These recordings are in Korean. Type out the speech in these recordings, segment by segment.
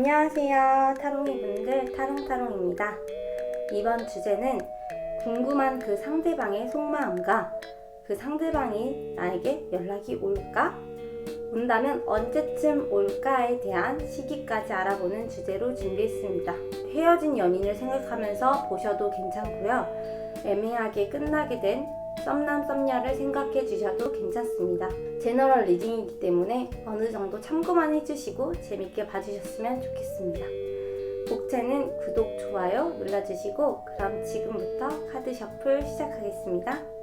안녕하세요. 타롱이 분들 타롱타롱입니다. 이번 주제는 궁금한 그 상대방의 속마음과 그 상대방이 나에게 연락이 올까? 온다면 언제쯤 올까에 대한 시기까지 알아보는 주제로 준비했습니다. 헤어진 연인을 생각하면서 보셔도 괜찮고요. 애매하게 끝나게 된 썸남 썸녀를 생각해 주셔도 괜찮습니다. 제너럴 리딩이기 때문에 어느 정도 참고만 해주시고 재밌게 봐주셨으면 좋겠습니다. 복채는 구독, 좋아요 눌러주시고 그럼 지금부터 카드 셔플 시작하겠습니다.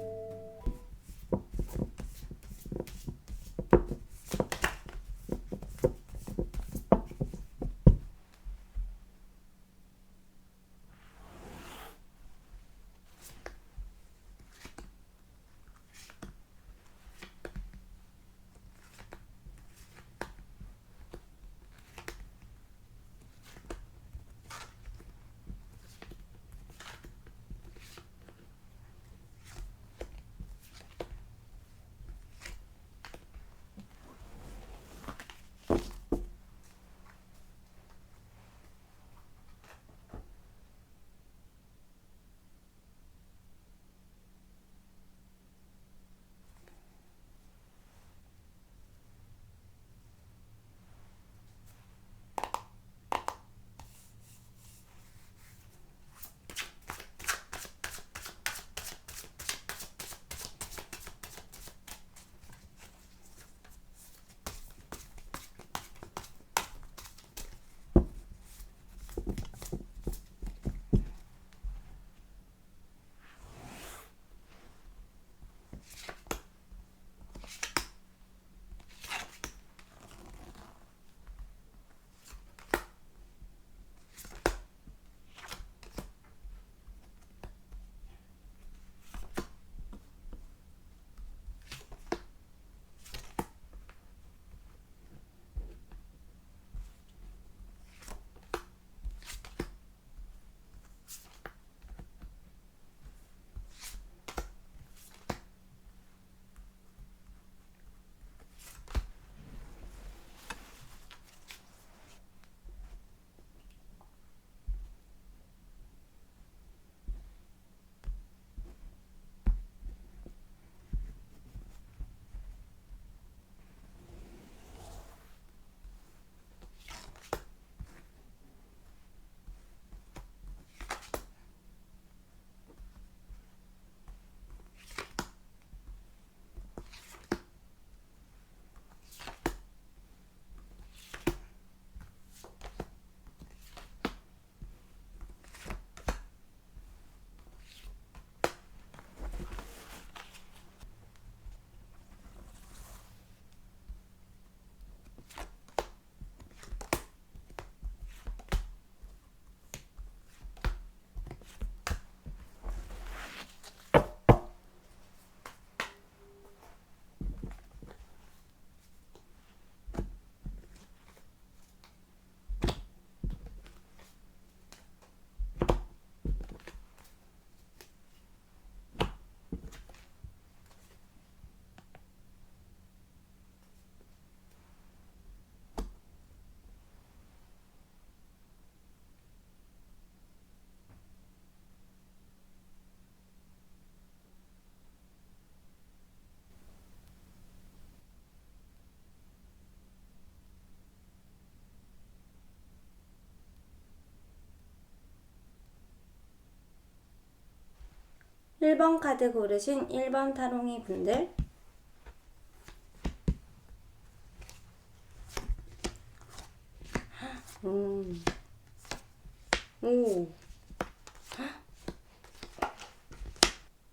(1번) 카드 고르신 1번 타롱이 분들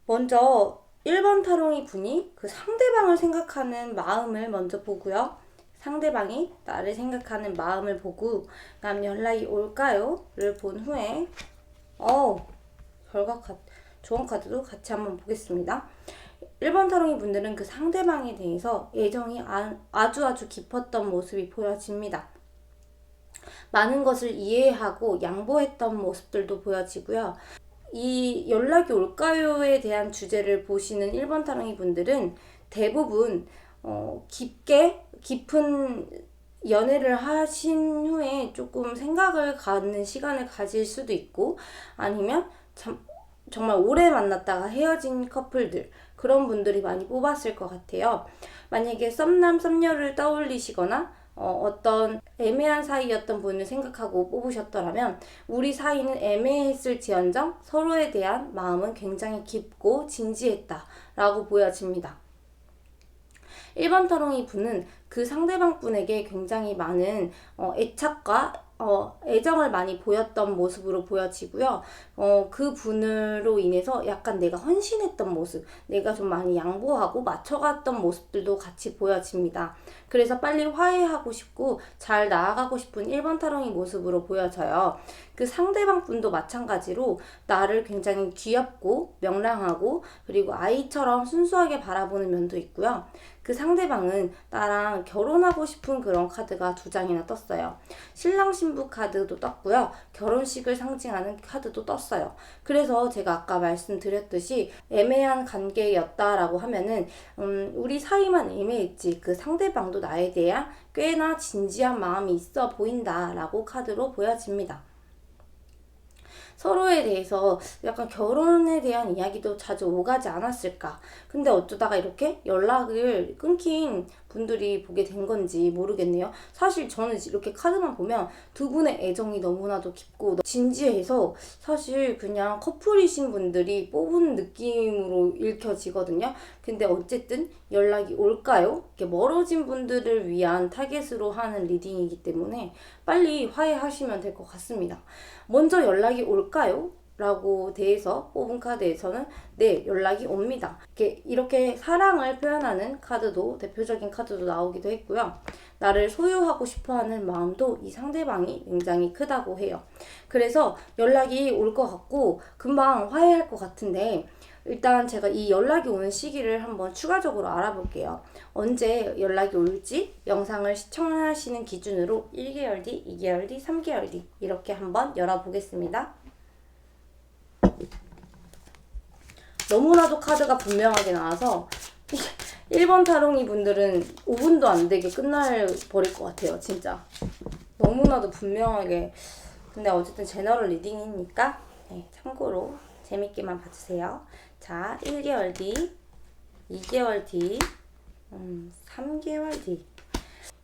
먼저 1번 타롱이 분이 그 상대방을 생각하는 마음을 먼저 보고요. 상대방이 나를 생각하는 마음을 보고 남 연락이 올까요? 를 본 후에 결과 조언 카드도 같이 한번 보겠습니다. 1번 타롱이 분들은 그 상대방에 대해서 애정이 아주 깊었던 모습이 보여집니다. 많은 것을 이해하고 양보했던 모습들도 보여지고요. 이 연락이 올까요에 대한 주제를 보시는 1번 타롱이 분들은 대부분 깊은 연애를 하신 후에 조금 생각을 갖는 시간을 가질 수도 있고, 아니면 정말 오래 만났다가 헤어진 커플들, 그런 분들이 많이 뽑았을 것 같아요. 만약에 썸남 썸녀를 떠올리시거나 어떤 애매한 사이였던 분을 생각하고 뽑으셨더라면, 우리 사이는 애매했을지언정 서로에 대한 마음은 굉장히 깊고 진지했다 라고 보여집니다. 1번 타롱이 분은 그 상대방 분에게 굉장히 많은 애착과 애정을 많이 보였던 모습으로 보여지고요. 그 분으로 인해서 약간 내가 헌신했던 모습, 내가 좀 많이 양보하고 맞춰갔던 모습들도 같이 보여집니다. 그래서 빨리 화해하고 싶고 잘 나아가고 싶은 1번 타롱이 모습으로 보여져요. 그 상대방 분도 마찬가지로 나를 굉장히 귀엽고 명랑하고 그리고 아이처럼 순수하게 바라보는 면도 있고요. 그 상대방은 나랑 결혼하고 싶은 그런 카드가 2장이나 떴어요. 신랑 신부 카드도 떴고요. 결혼식을 상징하는 카드도 떴어요. 그래서 제가 아까 말씀드렸듯이 애매한 관계였다라고 하면은 우리 사이만 애매했지 그 상대방도 나에 대한 꽤나 진지한 마음이 있어 보인다라고 카드로 보여집니다. 서로에 대해서 약간 결혼에 대한 이야기도 자주 오가지 않았을까. 근데 어쩌다가 이렇게 연락을 끊긴 분들이 보게 된 건지 모르겠네요. 사실 저는 이렇게 카드만 보면 두 분의 애정이 너무나도 깊고 진지해서 사실 그냥 커플이신 분들이 뽑은 느낌으로 읽혀지거든요. 근데 어쨌든 연락이 올까요? 이렇게 멀어진 분들을 위한 타겟으로 하는 리딩이기 때문에 빨리 화해하시면 될 것 같습니다. 먼저 연락이 올까요? 라고 대해서 뽑은 카드에서는 네, 연락이 옵니다. 이렇게 사랑을 표현하는 카드도, 대표적인 카드도 나오기도 했고요. 나를 소유하고 싶어하는 마음도 이 상대방이 굉장히 크다고 해요. 그래서 연락이 올 것 같고 금방 화해할 것 같은데, 일단 제가 이 연락이 오는 시기를 한번 추가적으로 알아볼게요. 언제 연락이 올지 영상을 시청하시는 기준으로 1개월 뒤, 2개월 뒤, 3개월 뒤 이렇게 한번 열어보겠습니다. 너무나도 카드가 분명하게 나와서 1번 타롱이 분들은 5분도 안 되게 끝날 버릴 것 같아요. 진짜 너무나도 분명하게. 근데 어쨌든 제너럴 리딩이니까 네, 참고로 재밌게만 봐주세요. 자, 1개월 뒤, 2개월 뒤, 3개월 뒤.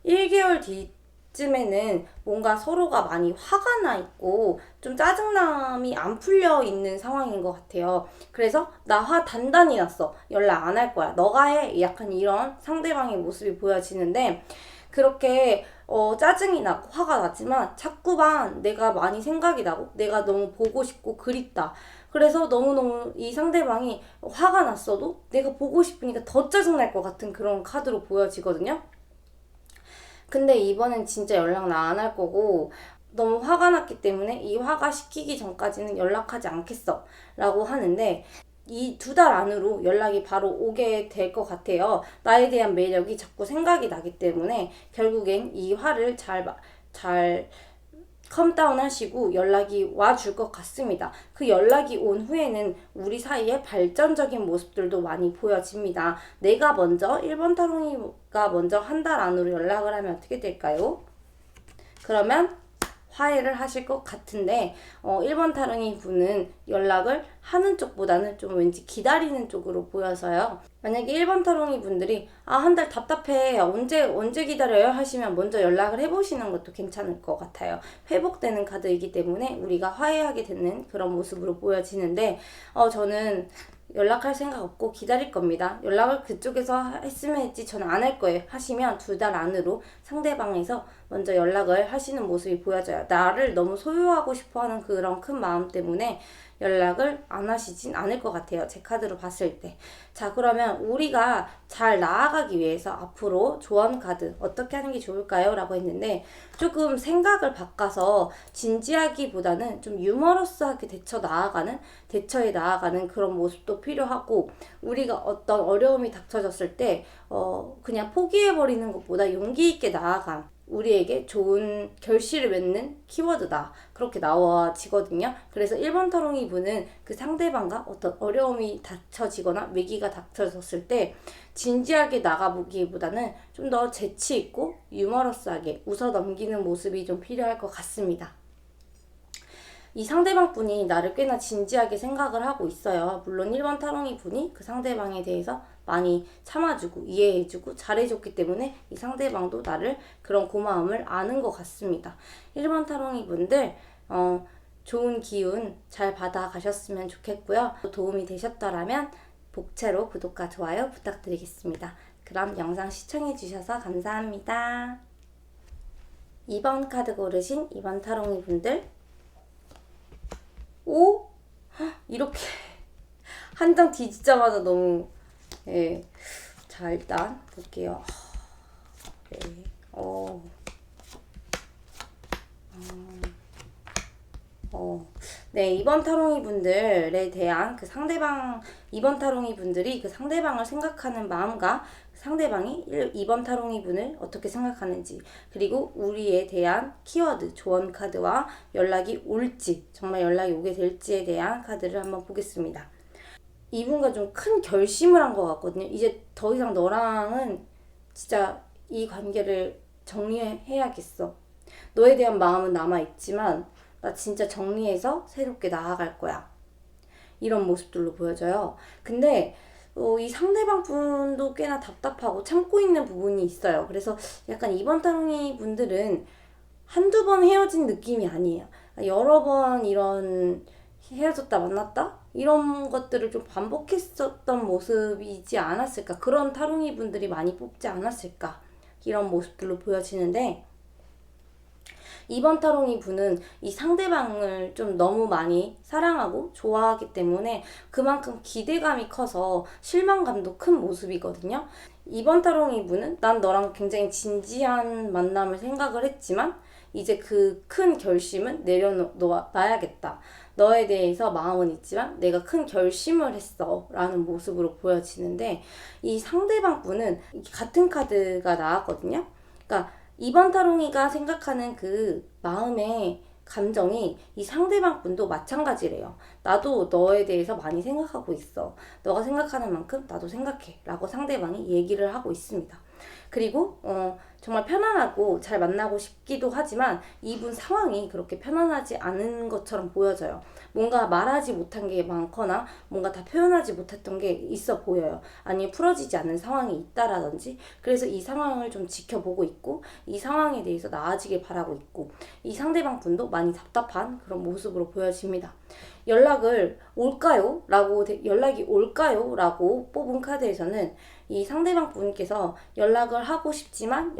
1개월 뒤쯤에는 뭔가 서로가 많이 화가 나 있고 좀 짜증남이 안 풀려 있는 상황인 것 같아요. 그래서 나 화 단단히 났어. 연락 안 할 거야. 너가 해. 약간 이런 상대방의 모습이 보여지는데, 그렇게 짜증이 나고 화가 나지만 자꾸만 내가 많이 생각이 나고 내가 너무 보고 싶고 그립다. 그래서 너무너무 이 상대방이 화가 났어도 내가 보고 싶으니까 더 짜증날 것 같은 그런 카드로 보여지거든요. 근데 이번엔 진짜 연락 나 안 할 거고 너무 화가 났기 때문에 이 화가 식히기 전까지는 연락하지 않겠어 라고 하는데, 이 2달 안으로 연락이 바로 오게 될 것 같아요. 나에 대한 매력이 자꾸 생각이 나기 때문에 결국엔 이 화를 잘 컴다운 하시고 연락이 와줄 것 같습니다. 그 연락이 온 후에는 우리 사이에 발전적인 모습들도 많이 보여집니다. 내가 먼저 1번 타롱이가 먼저 한 달 안으로 연락을 하면 어떻게 될까요? 그러면 화해를 하실 것 같은데 1번 타롱이 분은 연락을 하는 쪽보다는 좀 왠지 기다리는 쪽으로 보여서요. 만약에 1번 타롱이 분들이 한 달 답답해 언제 기다려요 하시면 먼저 연락을 해보시는 것도 괜찮을 것 같아요. 회복되는 카드이기 때문에 우리가 화해하게 되는 그런 모습으로 보여지는데 저는 연락할 생각 없고 기다릴 겁니다. 연락을 그쪽에서 했으면 했지 저는 안 할 거예요 하시면 2달 안으로 상대방에서 먼저 연락을 하시는 모습이 보여져요. 나를 너무 소유하고 싶어하는 그런 큰 마음 때문에 연락을 안 하시진 않을 것 같아요. 제 카드로 봤을 때. 자, 그러면 우리가 잘 나아가기 위해서 앞으로 조언 카드 어떻게 하는 게 좋을까요? 라고 했는데, 조금 생각을 바꿔서 진지하기보다는 좀 유머러스하게 대처해 나아가는 그런 모습도 필요하고, 우리가 어떤 어려움이 닥쳐졌을 때 그냥 포기해버리는 것보다 용기 있게 나아감, 우리에게 좋은 결실을 맺는 키워드다. 그렇게 나와지거든요. 그래서 1번 타롱이 분은 그 상대방과 어떤 어려움이 닥쳐지거나 위기가 닥쳐졌을 때 진지하게 나가보기보다는 좀 더 재치 있고 유머러스하게 웃어 넘기는 모습이 좀 필요할 것 같습니다. 이 상대방 분이 나를 꽤나 진지하게 생각을 하고 있어요. 물론 1번 타롱이 분이 그 상대방에 대해서 많이 참아주고 이해해주고 잘해줬기 때문에 이 상대방도 나를 그런 고마움을 아는 것 같습니다. 1번 타롱이 분들 좋은 기운 잘 받아가셨으면 좋겠고요. 도움이 되셨더라면 복채로 구독과 좋아요 부탁드리겠습니다. 그럼 영상 시청해주셔서 감사합니다. 2번 카드 고르신 2번 타롱이 분들, 오? 이렇게 한 장 뒤집자마자 너무, 예. 자, 일단 볼게요. 네. 네, 2번 타롱이 분들에 대한 그 상대방, 2번 타롱이 분들이 그 상대방을 생각하는 마음과 상대방이 2번 타롱이 분을 어떻게 생각하는지, 그리고 우리에 대한 키워드, 조언 카드와 연락이 올지, 정말 연락이 오게 될지에 대한 카드를 한번 보겠습니다. 이분과 좀 큰 결심을 한 것 같거든요. 이제 더 이상 너랑은 진짜 이 관계를 정리해야겠어. 너에 대한 마음은 남아있지만 나 진짜 정리해서 새롭게 나아갈 거야. 이런 모습들로 보여져요. 근데 이 상대방 분도 꽤나 답답하고 참고 있는 부분이 있어요. 그래서 약간 2번 타롱이 분들은 한두 번 헤어진 느낌이 아니에요. 여러 번 이런 헤어졌다 만났다? 이런 것들을 좀 반복했었던 모습이지 않았을까. 그런 타롱이 분들이 많이 뽑지 않았을까. 이런 모습들로 보여지는데, 2번 타롱이 분은 이 상대방을 좀 너무 많이 사랑하고 좋아하기 때문에 그만큼 기대감이 커서 실망감도 큰 모습이거든요. 2번 타롱이 분은 난 너랑 굉장히 진지한 만남을 생각을 했지만 이제 그 큰 결심은 내려놔야겠다. 너에 대해서 마음은 있지만 내가 큰 결심을 했어 라는 모습으로 보여지는데, 이 상대방 분은 같은 카드가 나왔거든요. 그러니까 2번 타롱이가 생각하는 그 마음의 감정이 이 상대방 분도 마찬가지래요. 나도 너에 대해서 많이 생각하고 있어. 너가 생각하는 만큼 나도 생각해. 라고 상대방이 얘기를 하고 있습니다. 그리고 정말 편안하고 잘 만나고 싶기도 하지만 이분 상황이 그렇게 편안하지 않은 것처럼 보여져요. 뭔가 말하지 못한 게 많거나 뭔가 다 표현하지 못했던 게 있어 보여요. 아니면 풀어지지 않는 상황이 있다라든지. 그래서 이 상황을 좀 지켜보고 있고 이 상황에 대해서 나아지길 바라고 있고, 이 상대방 분도 많이 답답한 그런 모습으로 보여집니다. 연락이 올까요? 라고 뽑은 카드에서는 이 상대방 분께서 연락을 하고 싶지만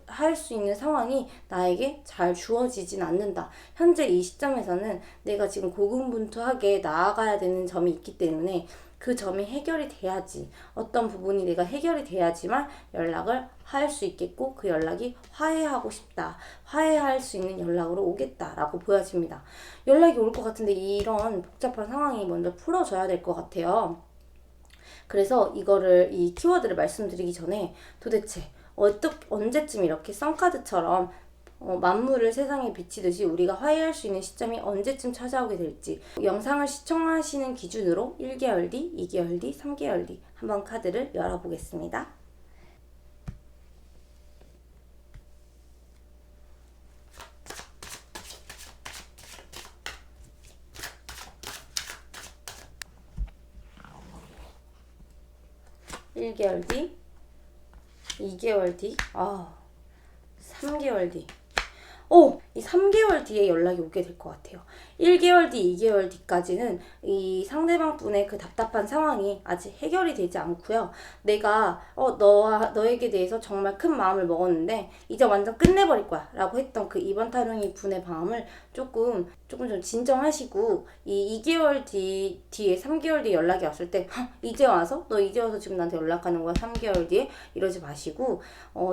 할 수 있는 상황이 나에게 잘 주어지진 않는다. 현재 이 시점에서는 내가 지금 고군분투하게 나아가야 되는 점이 있기 때문에 그 점이 해결이 돼야지, 어떤 부분이 내가 해결이 돼야지만 연락을 할 수 있겠고 그 연락이 화해하고 싶다, 화해할 수 있는 연락으로 오겠다라고 보여집니다. 연락이 올 것 같은데 이런 복잡한 상황이 먼저 풀어져야 될 것 같아요. 그래서 이 키워드를 말씀드리기 전에 도대체 언제쯤 이렇게 썬카드처럼 만물을 세상에 비치듯이 우리가 화해할 수 있는 시점이 언제쯤 찾아오게 될지, 영상을 시청하시는 기준으로 1개월 뒤, 2개월 뒤, 3개월 뒤 한번 카드를 열어보겠습니다. (1) 1개월 뒤, 2개월 뒤, 3개월 뒤. 이 3개월 뒤에 연락이 오게 될 것 같아요. 1개월 뒤, 2개월 뒤까지는 이 상대방 분의 그 답답한 상황이 아직 해결이 되지 않고요. 내가 너에게 대해서 정말 큰 마음을 먹었는데 이제 완전 끝내버릴 거야 라고 했던 그 2번 타롱이 분의 마음을 조금 좀 진정하시고, 이 2개월 뒤에 3개월 뒤에 연락이 왔을 때 이제 와서 지금 나한테 연락하는 거야 3개월 뒤에, 이러지 마시고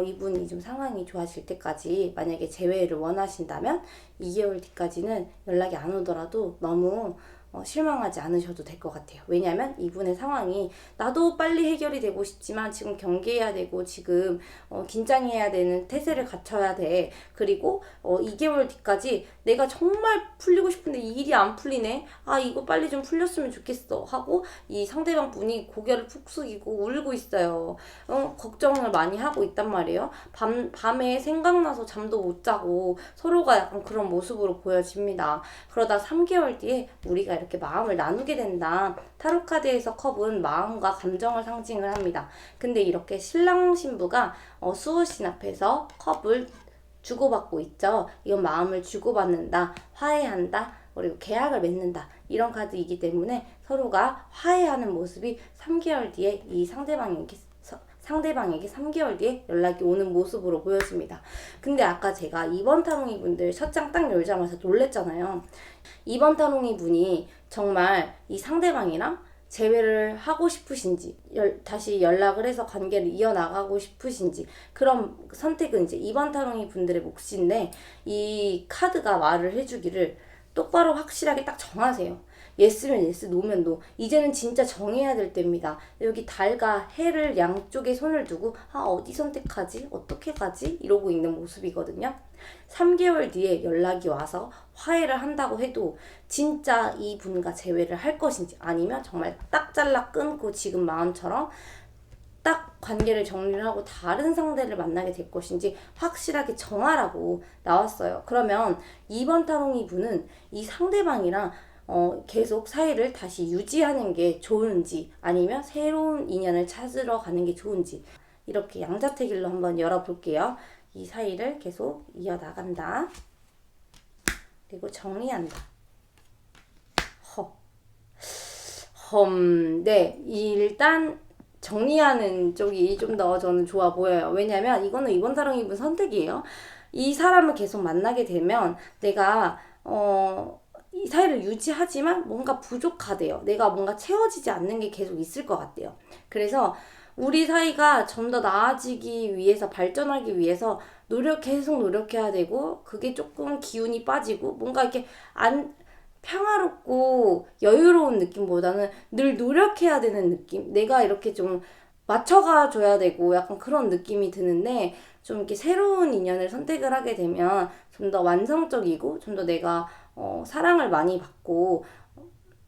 이분이 좀 상황이 좋아질 때까지 만약에 재회를 원하신다면 2개월 뒤까지는 연락이 안 오더라도 너무 실망하지 않으셔도 될 것 같아요. 왜냐하면 이분의 상황이 나도 빨리 해결이 되고 싶지만 지금 경계해야 되고 지금 긴장해야 되는 태세를 갖춰야 돼. 그리고 2개월 뒤까지 내가 정말 풀리고 싶은데 이 일이 안 풀리네. 아, 이거 빨리 좀 풀렸으면 좋겠어 하고 이 상대방 분이 고개를 푹 숙이고 울고 있어요. 걱정을 많이 하고 있단 말이에요. 밤에 생각나서 잠도 못 자고 서로가 약간 그런 모습으로 보여집니다. 그러다 3개월 뒤에 우리가 이렇게 마음을 나누게 된다. 타로카드에서 컵은 마음과 감정을 상징을 합니다. 근데 이렇게 신랑 신부가 수호신 앞에서 컵을 주고받고 있죠. 이건 마음을 주고받는다, 화해한다, 그리고 계약을 맺는다. 이런 카드이기 때문에 서로가 화해하는 모습이 3개월 뒤에 이 상대방에게 3개월 뒤에 연락이 오는 모습으로 보여집니다. 근데 아까 제가 2번 타롱이 분들 첫 장 딱 열자마자 놀랬잖아요. 2번 타롱이 분이 정말 이 상대방이랑 재회를 하고 싶으신지 다시 연락을 해서 관계를 이어나가고 싶으신지 그런 선택은 이제 2번 타롱이 분들의 몫인데 이 카드가 말을 해주기를 똑바로 확실하게 딱 정하세요. 예스면 예스, 노면 노. 이제는 진짜 정해야 될 때입니다. 여기 달과 해를 양쪽에 손을 두고 어디 선택하지? 어떻게 가지? 이러고 있는 모습이거든요. 3개월 뒤에 연락이 와서 화해를 한다고 해도 진짜 이 분과 재회를 할 것인지 아니면 정말 딱 잘라 끊고 지금 마음처럼 딱 관계를 정리를 하고 다른 상대를 만나게 될 것인지 확실하게 정하라고 나왔어요. 그러면 2번 타롱이 분은 이 상대방이랑 계속 사이를 다시 유지하는 게 좋은지 아니면 새로운 인연을 찾으러 가는 게 좋은지 이렇게 양자택일로 한번 열어볼게요. 이 사이를 계속 이어나간다. 그리고 정리한다. 네, 일단 정리하는 쪽이 좀 더 저는 좋아 보여요. 왜냐면 이거는 2번 타롱이 분 선택이에요. 이 사람을 계속 만나게 되면 내가 이 사이를 유지하지만 뭔가 부족하대요. 내가 뭔가 채워지지 않는 게 계속 있을 것 같대요. 그래서 우리 사이가 좀 더 나아지기 위해서 발전하기 위해서 계속 노력해야 되고 그게 조금 기운이 빠지고 뭔가 이렇게 평화롭고 여유로운 느낌보다는 늘 노력해야 되는 느낌? 내가 이렇게 좀 맞춰가 줘야 되고 약간 그런 느낌이 드는데 좀 이렇게 새로운 인연을 선택을 하게 되면 좀 더 완성적이고 좀 더 내가 사랑을 많이 받고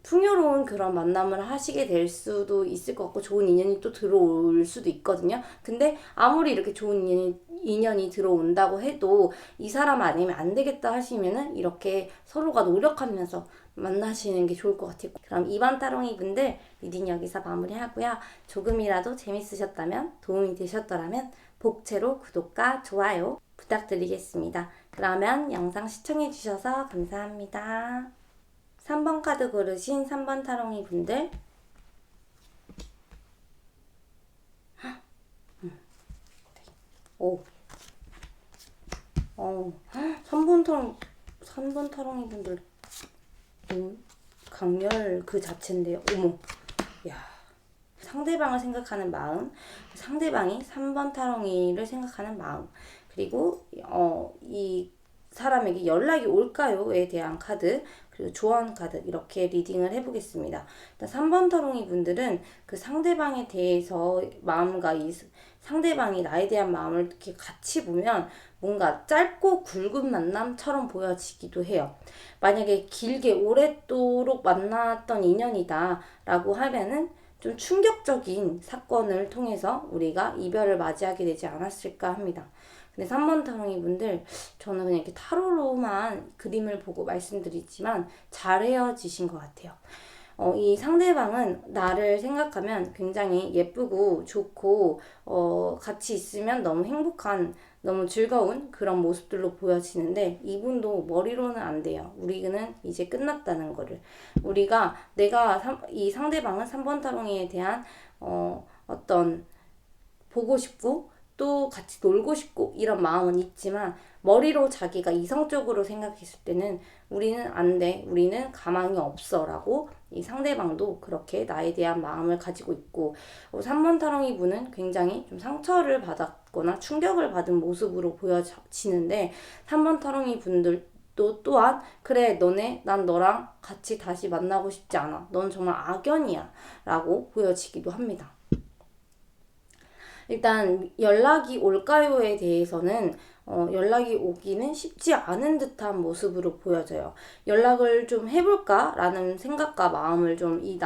풍요로운 그런 만남을 하시게 될 수도 있을 것 같고 좋은 인연이 또 들어올 수도 있거든요. 근데 아무리 이렇게 좋은 인연이 들어온다고 해도 이 사람 아니면 안 되겠다 하시면은 이렇게 서로가 노력하면서 만나시는 게 좋을 것 같아요. 그럼 2번 타롱이 분들 리딩 여기서 마무리하고요. 조금이라도 재밌으셨다면 도움이 되셨더라면 복채로 구독과 좋아요 부탁드리겠습니다. 그러면 영상 시청해주셔서 감사합니다. 3번 카드 고르신 3번 타롱이 분들 오 3번 타롱이 분들 강렬 그 자체인데요. 어머, 야, 상대방을 생각하는 마음, 상대방이 3번 타롱이를 생각하는 마음, 그리고 이 사람에게 연락이 올까요?에 대한 카드, 그리고 조언 카드 이렇게 리딩을 해보겠습니다. 일단 3번 타롱이 분들은 그 상대방에 대해서 마음과 이 상대방이 나에 대한 마음을 이렇게 같이 보면 뭔가 짧고 굵은 만남처럼 보여지기도 해요. 만약에 길게 오랫도록 만났던 인연이다 라고 하면은 좀 충격적인 사건을 통해서 우리가 이별을 맞이하게 되지 않았을까 합니다. 근데 3번 타롱이 분들 저는 그냥 이렇게 타로로만 그림을 보고 말씀드리지만 잘 헤어지신 것 같아요. 이 상대방은 나를 생각하면 굉장히 예쁘고 좋고 같이 있으면 너무 행복한 너무 즐거운 그런 모습들로 보여지는데 이분도 머리로는 안 돼요. 우리는 이제 끝났다는 거를. 이 상대방은 3번 타롱이에 대한 어떤 보고 싶고 또 같이 놀고 싶고 이런 마음은 있지만 머리로 자기가 이성적으로 생각했을 때는 우리는 안 돼, 우리는 가망이 없어 라고 이 상대방도 그렇게 나에 대한 마음을 가지고 있고 3번 타롱이 분은 굉장히 좀 상처를 받았거나 충격을 받은 모습으로 보여지는데 3번 타롱이 분들 또 또한 그래 난 너랑 같이 다시 만나고 싶지 않아. 넌 정말 악연이야 라고 보여지기도 합니다. 일단 연락이 올까요에 대해서는 연락이 오기는 쉽지 않은 듯한 모습으로 보여져요. 연락을 좀 해볼까? 라는 생각과 마음을 좀 이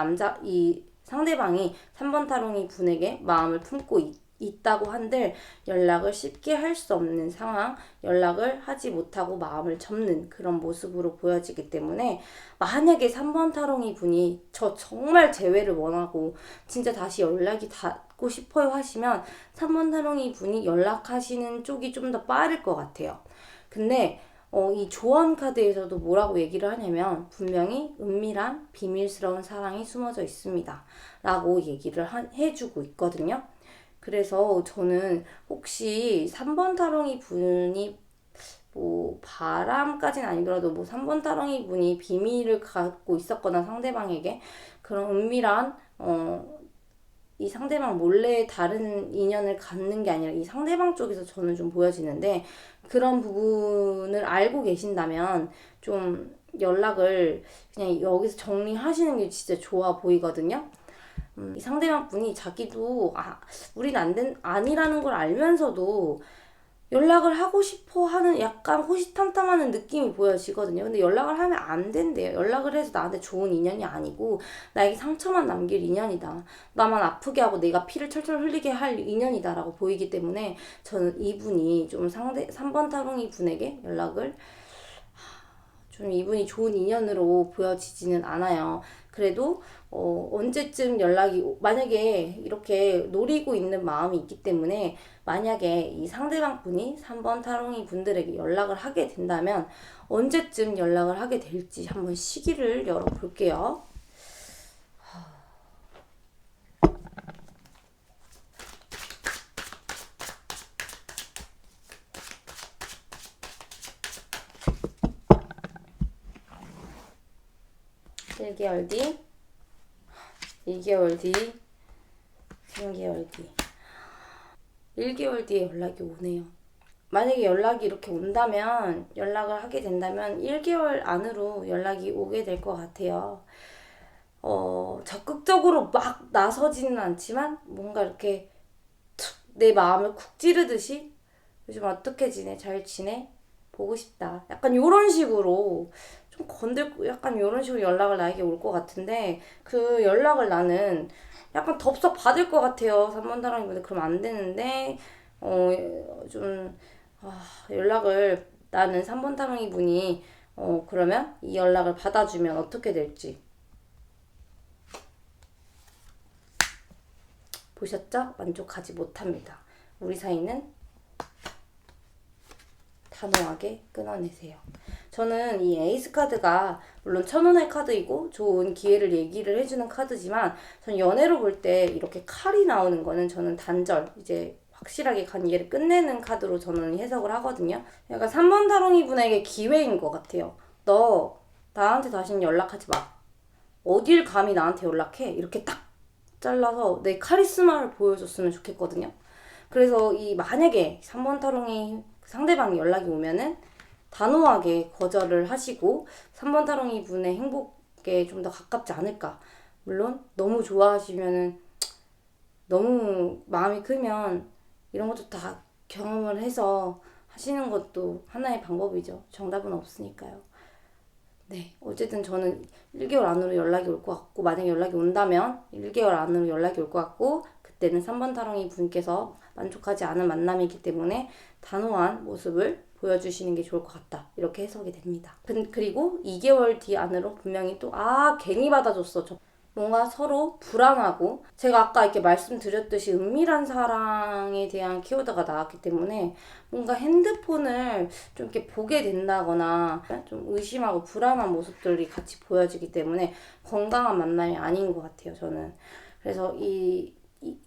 상대방이 3번 타롱이 분에게 마음을 품고 있다고 한들 연락을 쉽게 할 수 없는 상황, 연락을 하지 못하고 마음을 접는 그런 모습으로 보여지기 때문에 만약에 3번 타롱이 분이 저 정말 재회를 원하고 진짜 다시 연락이 닿고 싶어요 하시면 3번 타롱이 분이 연락하시는 쪽이 좀 더 빠를 것 같아요. 근데 이 조언 카드에서도 뭐라고 얘기를 하냐면 분명히 은밀한 비밀스러운 사랑이 숨어져 있습니다 라고 얘기를 해주고 있거든요. 그래서 저는 혹시 3번 타롱이 분이 뭐 바람까지는 아니더라도 뭐 3번 타롱이 분이 비밀을 갖고 있었거나 상대방에게 그런 은밀한 이 상대방 몰래 다른 인연을 갖는 게 아니라 이 상대방 쪽에서 저는 좀 보여지는데 그런 부분을 알고 계신다면 좀 연락을 그냥 여기서 정리하시는 게 진짜 좋아 보이거든요. 이 상대방 분이 자기도 우린 아니라는 걸 알면서도 연락을 하고 싶어 하는 약간 호시탐탐하는 느낌이 보여지거든요. 근데 연락을 하면 안 된대요. 연락을 해서 나한테 좋은 인연이 아니고 나에게 상처만 남길 인연이다. 나만 아프게 하고 내가 피를 철철 흘리게 할 인연이다 라고 보이기 때문에 저는 이분이 좀 3번 타롱이 분에게 연락을 좀 이분이 좋은 인연으로 보여지지는 않아요. 그래도 언제쯤 만약에 이렇게 노리고 있는 마음이 있기 때문에 만약에 이 상대방 분이 3번 타롱이 분들에게 연락을 하게 된다면 언제쯤 연락을 하게 될지 한번 시기를 열어볼게요. 일 1개월 뒤, 2개월 뒤, 3개월 뒤. 1개월 뒤에 연락이 오네요. 만약에 연락이 이렇게 온다면, 연락을 하게 된다면 1개월 안으로 연락이 오게 될 것 같아요. 적극적으로 막 나서지는 않지만, 뭔가 이렇게 내 마음을 쿡 찌르듯이, 요즘 어떻게 지내? 잘 지내? 보고 싶다. 약간 요런 식으로, 좀 건들고, 약간 요런 식으로 연락을 나에게 올 것 같은데, 그 연락을 나는 약간 덥석 받을 것 같아요. 3번 사랑이보다 그러면 안 되는데, 좀, 연락을 나는 3번 타롱이 분이, 그러면 이 연락을 받아주면 어떻게 될지. 보셨죠? 만족하지 못합니다. 우리 사이는 단호하게 끊어내세요. 저는 이 에이스 카드가 물론 1,000원의 카드이고 좋은 기회를 얘기를 해주는 카드지만 전 연애로 볼 때 이렇게 칼이 나오는 거는 저는 단절, 이제 확실하게 관계를 끝내는 카드로 저는 해석을 하거든요. 약간 3번 다롱이 분에게 기회인 것 같아요. 너 나한테 다시는 연락하지 마. 어딜 감히 나한테 연락해? 이렇게 딱 잘라서 내 카리스마를 보여줬으면 좋겠거든요. 그래서 만약에 3번 타롱이 상대방이 연락이 오면은 단호하게 거절을 하시고 3번 타롱이 분의 행복에 좀 더 가깝지 않을까. 물론 너무 좋아하시면은 너무 마음이 크면 이런 것도 다 경험을 해서 하시는 것도 하나의 방법이죠. 정답은 없으니까요. 네, 어쨌든 저는 1개월 안으로 연락이 올 것 같고, 만약에 연락이 온다면 1개월 안으로 연락이 올 것 같고, 그때는 3번 타롱이 분께서 만족하지 않은 만남이기 때문에 단호한 모습을 보여주시는 게 좋을 것 같다. 이렇게 해석이 됩니다. 그리고 2개월 뒤 안으로 분명히 또, 괜히 받아줬어. 뭔가 서로 불안하고, 제가 아까 이렇게 말씀드렸듯이 은밀한 사랑에 대한 키워드가 나왔기 때문에 뭔가 핸드폰을 좀 이렇게 보게 된다거나 좀 의심하고 불안한 모습들이 같이 보여지기 때문에 건강한 만남이 아닌 것 같아요, 저는. 그래서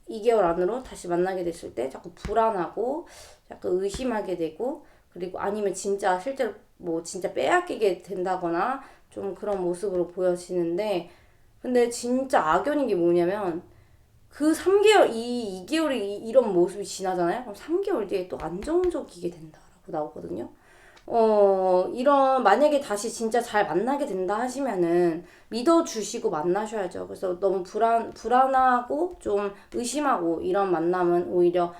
2개월 안으로 다시 만나게 됐을 때 자꾸 불안하고 약간 의심하게 되고, 그리고 아니면 진짜 실제로 뭐 진짜 빼앗기게 된다거나 좀 그런 모습으로 보여지는데, 근데 진짜 악연인 게 뭐냐면 그 3개월, 2개월이 이런 모습이 지나잖아요. 그럼 3개월 뒤에 또 안정적이게 된다라고 나오거든요. 이런, 만약에 다시 진짜 잘 만나게 된다 하시면은 믿어주시고 만나셔야죠. 그래서 너무 불안하고 좀 의심하고 이런 만남은 오히려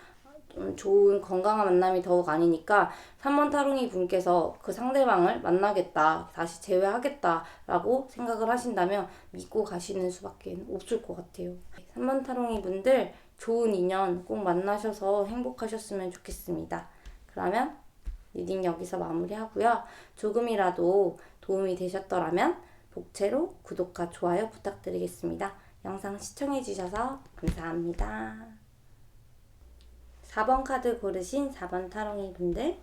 좀 좋은 건강한 만남이 더욱 아니니까 3번 타로니 분께서 그 상대방을 만나겠다, 다시 재회하겠다라고 생각을 하신다면 믿고 가시는 수밖에 없을 것 같아요. 3번 타로니 분들 좋은 인연 꼭 만나셔서 행복하셨으면 좋겠습니다. 그러면 리딩 여기서 마무리하고요. 조금이라도 도움이 되셨더라면 복채로 구독과 좋아요 부탁드리겠습니다. 영상 시청해주셔서 감사합니다. 4번 카드 고르신 4번 타롱이 분들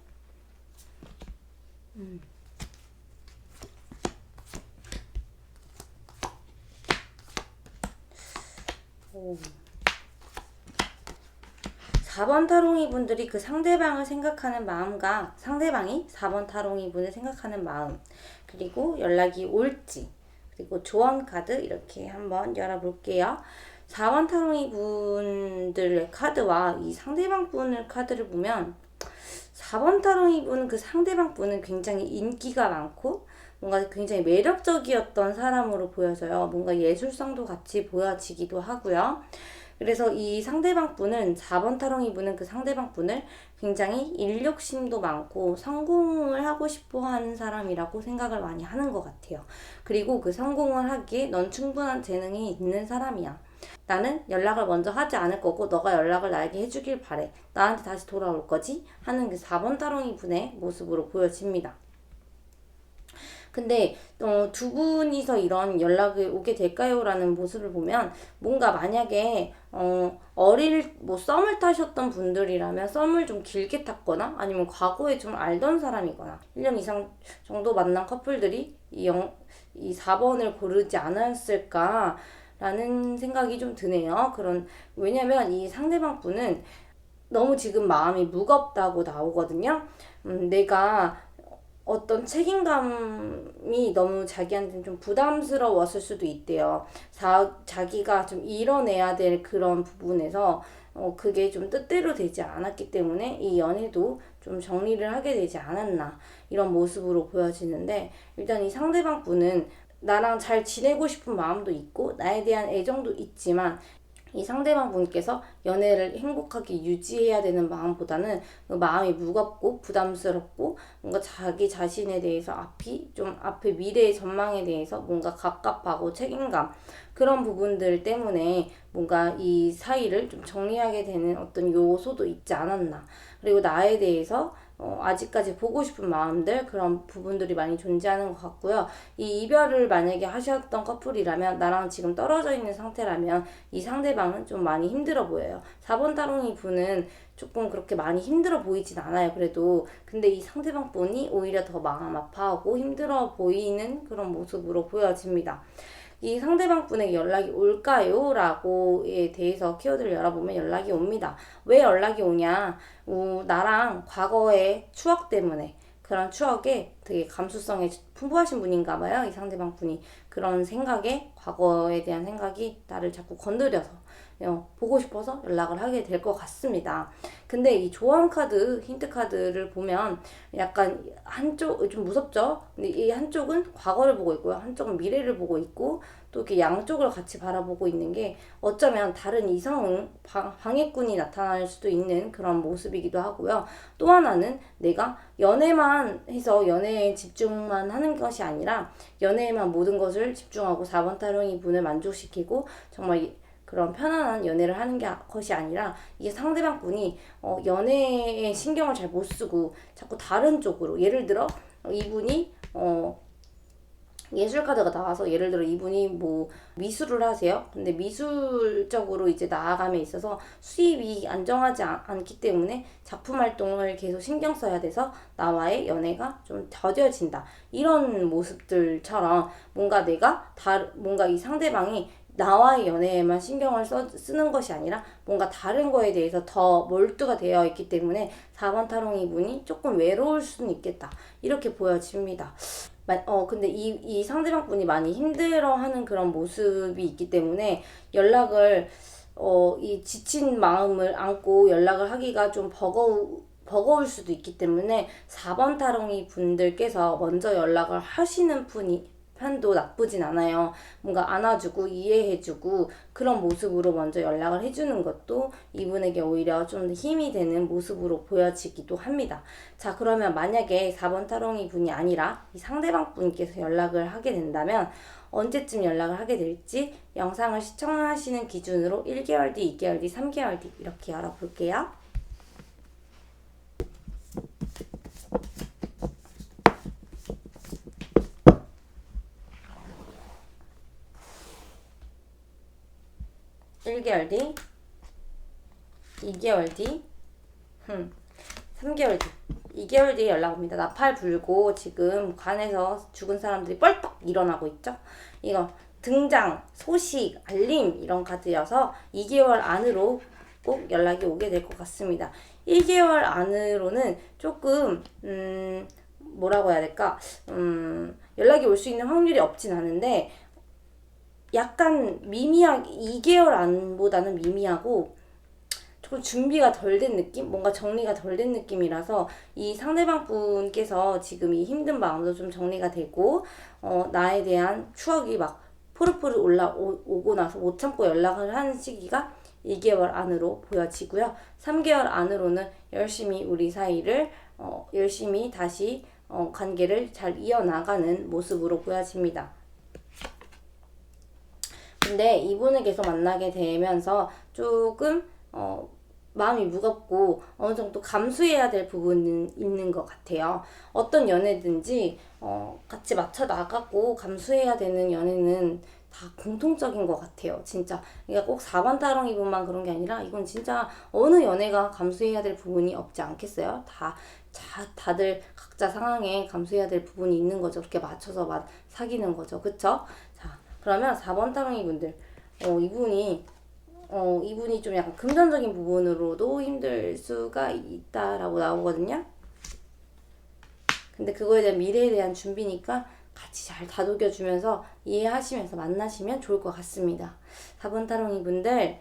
오. 4번 타롱이 분들이 그 상대방을 생각하는 마음과 상대방이 4번 타롱이 분을 생각하는 마음, 그리고 연락이 올지, 그리고 조언 카드 이렇게 한번 열어볼게요. 4번 타롱이 분들의 카드와 이 상대방 분의 카드를 보면 4번 타롱이 분은 그 상대방 분은 굉장히 인기가 많고 뭔가 굉장히 매력적이었던 사람으로 보여져요. 뭔가 예술성도 같이 보여지기도 하고요. 그래서 이 상대방 분은 4번 타롱이 분은 그 상대방 분을 굉장히 인력심도 많고 성공을 하고 싶어 하는 사람이라고 생각을 많이 하는 것 같아요. 그리고 그 성공을 하기에 넌 충분한 재능이 있는 사람이야. 나는 연락을 먼저 하지 않을 거고 너가 연락을 나에게 해주길 바래. 나한테 다시 돌아올 거지? 하는 그 4번 타롱이 분의 모습으로 보여집니다. 근데 두 분이서 이런 연락이 오게 될까요? 라는 모습을 보면 뭔가 만약에 썸을 타셨던 분들이라면 썸을 좀 길게 탔거나 아니면 과거에 좀 알던 사람이거나 1년 이상 정도 만난 커플들이 이 4번을 고르지 않았을까 라는 생각이 좀 드네요. 왜냐면 이 상대방 분은 너무 지금 마음이 무겁다고 나오거든요. 내가 어떤 책임감이 너무 자기한테는 좀 부담스러웠을 수도 있대요. 자기가 좀 이뤄내야 될 그런 부분에서 그게 좀 뜻대로 되지 않았기 때문에 이 연애도 좀 정리를 하게 되지 않았나 이런 모습으로 보여지는데, 일단 이 상대방 분은 나랑 잘 지내고 싶은 마음도 있고 나에 대한 애정도 있지만 이 상대방 분께서 연애를 행복하게 유지해야 되는 마음보다는 그 마음이 무겁고 부담스럽고 뭔가 자기 자신에 대해서 앞에 미래의 전망에 대해서 뭔가 갑갑하고 책임감, 그런 부분들 때문에 뭔가 이 사이를 좀 정리하게 되는 어떤 요소도 있지 않았나. 그리고 나에 대해서 아직까지 보고 싶은 마음들, 그런 부분들이 많이 존재하는 것 같고요. 이 이별을 만약에 하셨던 커플이라면, 나랑 지금 떨어져 있는 상태라면 이 상대방은 좀 많이 힘들어 보여요. 4번 타롱이 분은 조금 그렇게 많이 힘들어 보이진 않아요. 그래도 근데 이 상대방 분이 오히려 더 마음 아파하고 힘들어 보이는 그런 모습으로 보여집니다. 이 상대방 분에게 연락이 올까요? 라고에 대해서 키워드를 열어보면 연락이 옵니다. 왜 연락이 오냐? 나랑 과거의 추억 때문에, 그런 추억에 되게 감수성이 풍부하신 분인가 봐요. 이 상대방 분이. 그런 생각에, 과거에 대한 생각이 나를 자꾸 건드려서 보고 싶어서 연락을 하게 될 것 같습니다. 근데 이 조언 카드, 힌트 카드를 보면 약간 한쪽 좀 무섭죠? 근데 이 한쪽은 과거를 보고 있고요. 한쪽은 미래를 보고 있고, 또 이렇게 양쪽을 같이 바라보고 있는 게 어쩌면 다른 이성은 방해꾼이 나타날 수도 있는 그런 모습이기도 하고요. 또 하나는 내가 연애만 해서 연애에 집중만 하는 것이 아니라 연애에만 모든 것을 집중하고 4번 타롱이 분을 만족시키고 정말 그런 편안한 연애를 하는 것이 아니라, 이게 상대방 분이 연애에 신경을 잘 못 쓰고 자꾸 다른 쪽으로, 예를 들어 이분이 예술 카드가 나와서 예를 들어 이분이 뭐 미술을 하세요. 근데 미술적으로 이제 나아감에 있어서 수입이 안정하지 않기 때문에 작품 활동을 계속 신경 써야 돼서 나와의 연애가 좀 더뎌진다. 이런 모습들처럼 뭔가 이 상대방이 나와의 연애에만 신경을 쓰는 것이 아니라 뭔가 다른 거에 대해서 더 몰두가 되어 있기 때문에 4번 타롱이 분이 조금 외로울 수는 있겠다. 이렇게 보여집니다. 근데 이 상대방 분이 많이 힘들어하는 그런 모습이 있기 때문에 이 지친 마음을 안고 연락을 하기가 좀 버거울 수도 있기 때문에 4번 타롱이 분들께서 먼저 연락을 하시는 편도 나쁘진 않아요. 뭔가 안아주고 이해해주고 그런 모습으로 먼저 연락을 해주는 것도 이분에게 오히려 좀 더 힘이 되는 모습으로 보여지기도 합니다. 자, 그러면 만약에 4번 타롱이 분이 아니라 이 상대방 분께서 연락을 하게 된다면 언제쯤 연락을 하게 될지 영상을 시청하시는 기준으로 1개월 뒤, 2개월 뒤, 3개월 뒤 이렇게 열어볼게요. 일 1개월 뒤, 2개월 뒤, 3개월 뒤. 2개월 뒤에 연락 옵니다. 나팔 불고 지금 관에서 죽은 사람들이 뻘떡 일어나고 있죠. 이거 등장, 소식, 알림 이런 카드여서 2개월 안으로 꼭 연락이 오게 될 것 같습니다. 1개월 안으로는 조금 뭐라고 해야 될까? 연락이 올 수 있는 확률이 없진 않은데 약간 미미하게 2개월 안보다는 미미하고 조금 준비가 덜 된 느낌? 뭔가 정리가 덜 된 느낌이라서 이 상대방 분께서 지금 이 힘든 마음도 좀 정리가 되고 나에 대한 추억이 막 포르포르 올라오고 나서 못 참고 연락을 하는 시기가 2개월 안으로 보여지고요. 3개월 안으로는 열심히 우리 사이를 열심히 다시 관계를 잘 이어나가는 모습으로 보여집니다. 근데 이분을 계속 만나게 되면서 조금 마음이 무겁고 어느 정도 감수해야 될 부분은 있는 것 같아요. 어떤 연애든지 같이 맞춰 나가고 감수해야 되는 연애는 다 공통적인 것 같아요. 진짜 이게 꼭 4번 타롱이분만 그런 게 아니라 이건 진짜 어느 연애가 감수해야 될 부분이 없지 않겠어요? 다들 각자 상황에 감수해야 될 부분이 있는 거죠. 그렇게 맞춰서 사귀는 거죠. 그쵸? 자, 그러면 4번 타롱이 분들 이분이 좀 약간 금전적인 부분으로도 힘들 수가 있다라고 나오거든요. 근데 그거에 대한 미래에 대한 준비니까 같이 잘 다독여주면서 이해하시면서 만나시면 좋을 것 같습니다. 4번 타롱이 분들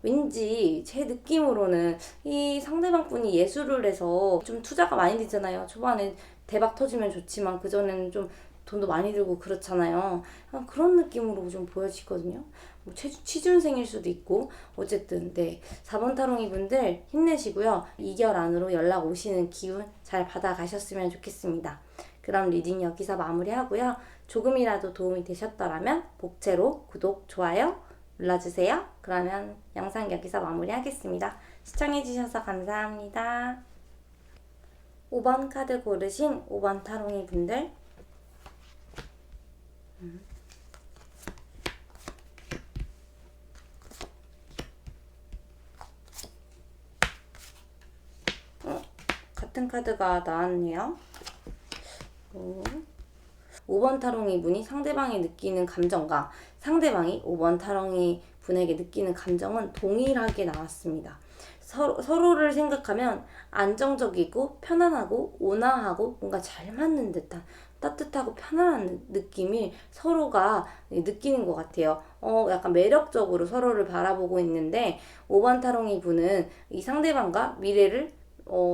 왠지 제 느낌으로는 이 상대방 분이 예술을 해서 좀 투자가 많이 되잖아요. 초반에 대박 터지면 좋지만 그전에는 좀 돈도 많이 들고 그렇잖아요. 그런 느낌으로 좀 보여지거든요. 뭐 취준생일 수도 있고 어쨌든 네 4번 타롱이 분들 힘내시고요. 2개월 안으로 연락 오시는 기운 잘 받아가셨으면 좋겠습니다. 그럼 리딩 여기서 마무리하고요. 조금이라도 도움이 되셨더라면 복채로 구독, 좋아요 눌러주세요. 그러면 영상 여기서 마무리하겠습니다. 시청해주셔서 감사합니다. 5번 카드 고르신 5번 타롱이 분들 같은 카드가 나왔네요. 5번 타롱이 분이 상대방이 느끼는 감정과 상대방이 5번 타롱이 분에게 느끼는 감정은 동일하게 나왔습니다. 서로를 생각하면 안정적이고 편안하고 온화하고 뭔가 잘 맞는 듯한 따뜻하고 편안한 느낌이 서로가 느끼는 것 같아요. 약간 매력적으로 서로를 바라보고 있는데 5번 타롱이 분은 이 상대방과 미래를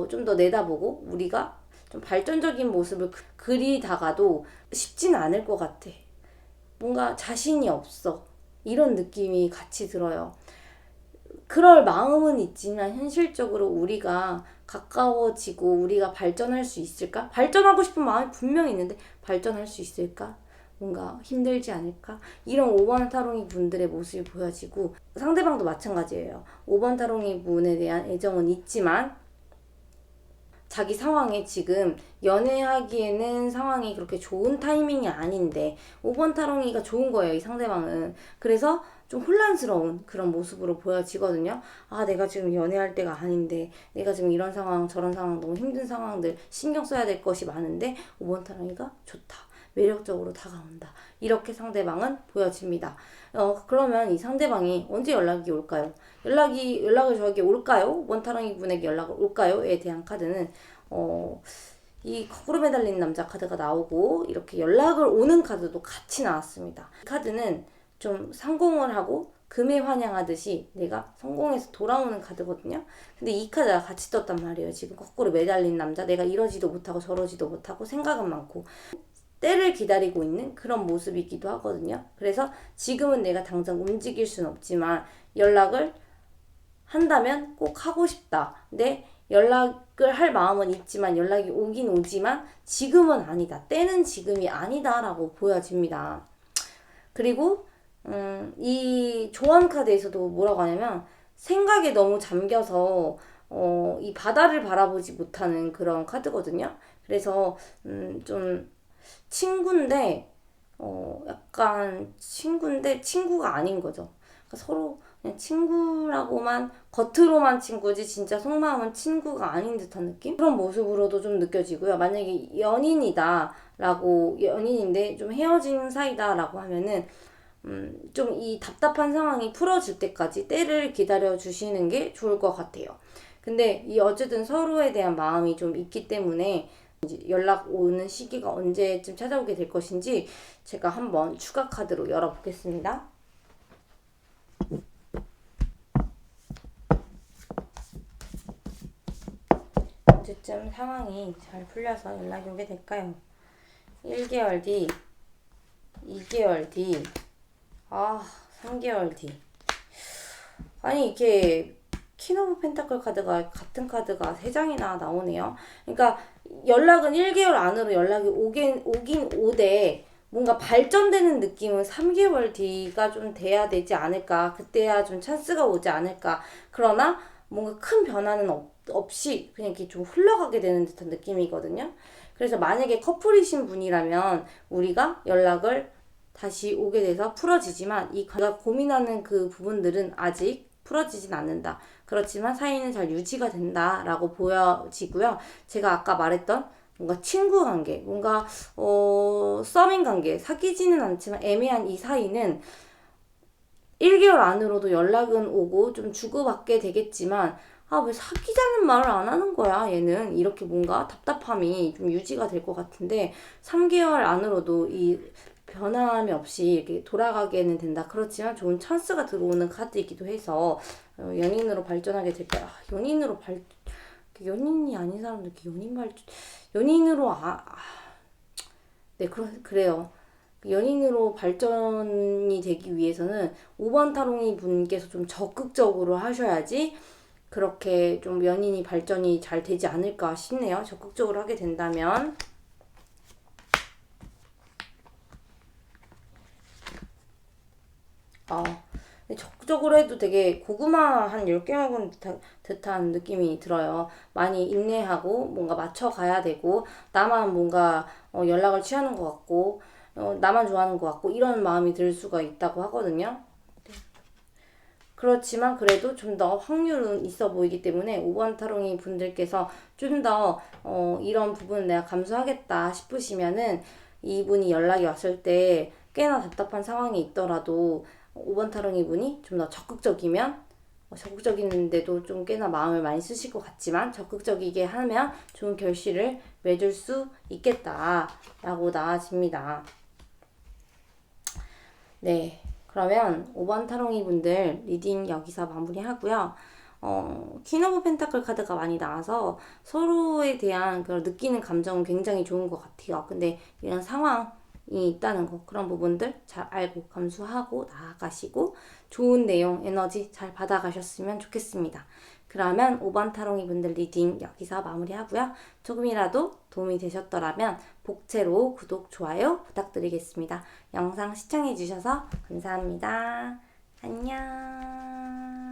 좀 더 내다보고 우리가 좀 발전적인 모습을 그리다가도 쉽지는 않을 것 같아. 뭔가 자신이 없어. 이런 느낌이 같이 들어요. 그럴 마음은 있지만 현실적으로 우리가 가까워지고 우리가 발전할 수 있을까? 발전하고 싶은 마음이 분명히 있는데 발전할 수 있을까? 뭔가 힘들지 않을까? 이런 5번 타롱이 분들의 모습이 보여지고 상대방도 마찬가지예요. 5번 타롱이 분에 대한 애정은 있지만 자기 상황에 지금 연애하기에는 상황이 그렇게 좋은 타이밍이 아닌데 5번 타롱이가 좋은 거예요. 이 상대방은. 그래서 좀 혼란스러운 그런 모습으로 보여지거든요. 아, 내가 지금 연애할 때가 아닌데 내가 지금 이런 상황 저런 상황 너무 힘든 상황들 신경 써야 될 것이 많은데 5번 타롱이가 좋다. 매력적으로 다가온다. 이렇게 상대방은 보여집니다. 그러면 이 상대방이 언제 연락이 올까요? 연락을 저에게 올까요? 5번 타롱이 분에게 연락을 올까요?에 대한 카드는 이 거꾸로 매달린 남자 카드가 나오고 이렇게 연락을 오는 카드도 같이 나왔습니다. 이 카드는 좀 상공을 하고 금에 환영하듯이 내가 성공해서 돌아오는 카드거든요. 근데 이 카드가 같이 떴단 말이에요. 지금 거꾸로 매달린 남자, 내가 이러지도 못하고 저러지도 못하고 생각은 많고 때를 기다리고 있는 그런 모습이기도 하거든요. 그래서 지금은 내가 당장 움직일 수는 없지만 연락을 한다면 꼭 하고 싶다. 근데 연락을 할 마음은 있지만 연락이 오긴 오지만 지금은 아니다. 때는 지금이 아니다 라고 보여집니다. 그리고 이 조언 카드에서도 뭐라고 하냐면 생각에 너무 잠겨서 이 바다를 바라보지 못하는 그런 카드거든요. 그래서 좀 친구인데 약간 친구인데 친구가 아닌 거죠. 그러니까 서로 그냥 친구라고만 겉으로만 친구지 진짜 속마음은 친구가 아닌 듯한 느낌? 그런 모습으로도 좀 느껴지고요. 만약에 연인인데 좀 헤어진 사이다라고 하면은 좀 이 답답한 상황이 풀어질 때까지 때를 기다려 주시는 게 좋을 것 같아요. 근데 이 어쨌든 서로에 대한 마음이 좀 있기 때문에 연락 오는 시기가 언제쯤 찾아오게 될 것인지 제가 한번 추가 카드로 열어보겠습니다. 언제쯤 상황이 잘 풀려서 연락이 오게 될까요? 1개월 뒤, 2개월 뒤, 3개월 뒤. 아니 이게 퀸 오브 펜타클 카드가 같은 카드가 3장이나 나오네요. 그러니까 연락은 1개월 안으로 연락이 오긴 오되 뭔가 발전되는 느낌은 3개월 뒤가 좀 돼야 되지 않을까. 그때야 좀 찬스가 오지 않을까. 그러나 뭔가 큰 변화는 없이 그냥 이렇게 좀 흘러가게 되는 듯한 느낌이거든요. 그래서 만약에 커플이신 분이라면 우리가 연락을 다시 오게 돼서 풀어지지만 내가 고민하는 그 부분들은 아직 풀어지진 않는다. 그렇지만 사이는 잘 유지가 된다라고 보여지고요. 제가 아까 말했던 뭔가 친구 관계, 뭔가 썸인 관계, 사귀지는 않지만 애매한 이 사이는 1개월 안으로도 연락은 오고 좀 주고받게 되겠지만 왜 사귀자는 말을 안 하는 거야 얘는 이렇게 뭔가 답답함이 좀 유지가 될 것 같은데 3개월 안으로도 이 변함이 없이 이렇게 돌아가게는 된다. 그렇지만 좋은 찬스가 들어오는 카드이기도 해서 연인으로 발전하게 될까요? 연인이 아닌 사람들 연인으로 네 그래요. 연인으로 발전이 되기 위해서는 5번 타롱이 분께서 좀 적극적으로 하셔야지 그렇게 좀 연인이 발전이 잘 되지 않을까 싶네요. 적극적으로 하게 된다면. 적극적으로 해도 되게 고구마 한 10개 먹은 듯한 느낌이 들어요. 많이 인내하고 뭔가 맞춰가야 되고 나만 뭔가 연락을 취하는 것 같고 나만 좋아하는 것 같고 이런 마음이 들 수가 있다고 하거든요. 그렇지만 그래도 좀 더 확률은 있어 보이기 때문에 5번 타롱이 분들께서 좀 더 이런 부분을 내가 감수하겠다 싶으시면은 이분이 연락이 왔을 때 꽤나 답답한 상황이 있더라도 5번 타롱이 분이 좀 더 적극적이면 적극적인데도 좀 꽤나 마음을 많이 쓰실 것 같지만 적극적이게 하면 좋은 결실을 맺을 수 있겠다라고 나와집니다. 네. 그러면 5번 타롱이 분들 리딩 여기서 마무리하고요. 퀸 오브 펜타클 카드가 많이 나와서 서로에 대한 그런 느끼는 감정은 굉장히 좋은 것 같아요. 근데 이런 상황이 있다는 거 그런 부분들 잘 알고 감수하고 나아가시고 좋은 내용 에너지 잘 받아가셨으면 좋겠습니다. 그러면 5번 타롱이 분들 리딩 여기서 마무리하고요. 조금이라도 도움이 되셨더라면 복채로 구독, 좋아요 부탁드리겠습니다. 영상 시청해주셔서 감사합니다. 안녕.